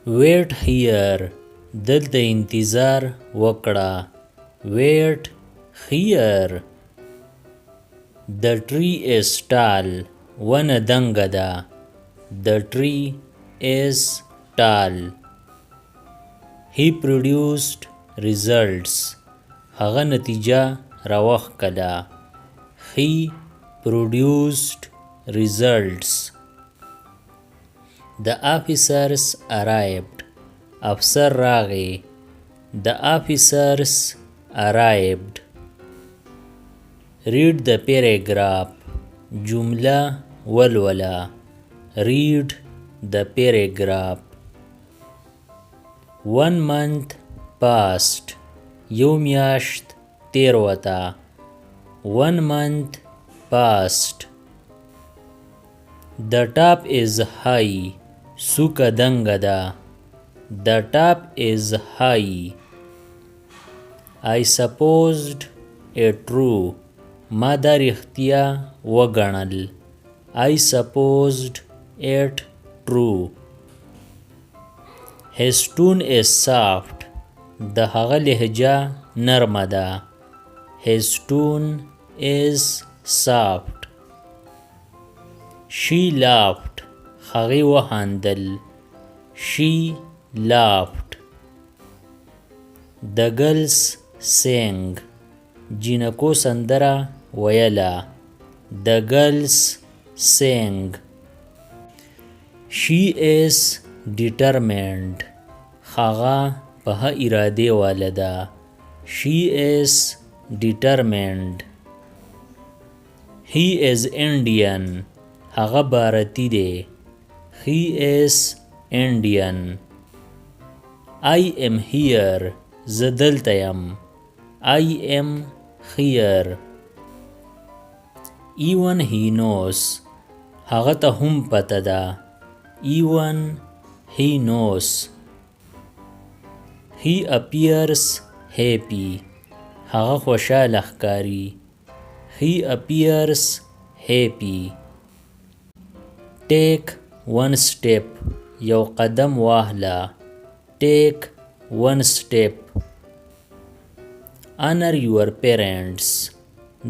wait here دلته انتظار وکړه. wait here. the tree is tall ونه دنګه ده. the tree is tall. he produced results هغه نتیجه راوخکله. he produced results. the officers arrived افسر راغی. the officers arrived. read the paragraph جمله ولوله. read the paragraph. 1 month passed یو میاشت تیر وته. 1 month passed. the top is high سوکه دنګه ده. the top is high. I supposed it true ما دا رښتیا وګڼل. I supposed it true. his tone is soft د هغه لهجه نرمه ده. his tone is soft. she laughed هغې وخندل. she laughed. the girls sang جینکو سندره ویله. the girls sang. she is determined هغه په ارادې واله ده. she is determined. he is Indian هغه بارتي دی. he is Indian. I am here زه دلته یم. I am here. even he knows هغه ته هم پته ده. even he knows. he appears happy هغه خوشاله ښکاري. he appears happy. take one step یو قدم واخله. take one step. honor your parents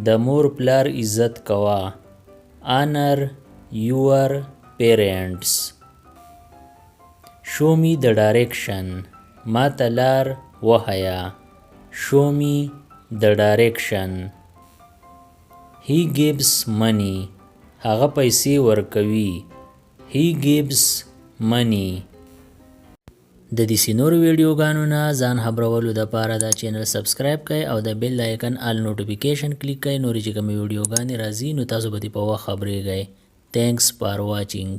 د مور پلار عزت کوه. honor your parents. show me the direction ما ته لار وښیه. show me the direction. he gives money هغه پیسې ورکوي. he gives money. د دې نورو ویډیوګانو نه ځان خبرولو دپاره دا چینل سبسکرایب کړئ او د بیل آیکن آل نوټیفیکیشن کلیک کړئ. نورې چې کومې ویډیوګانې راځي نو تاسو به دې په وخت خبرېږئ. تھینکس فار واچینګ.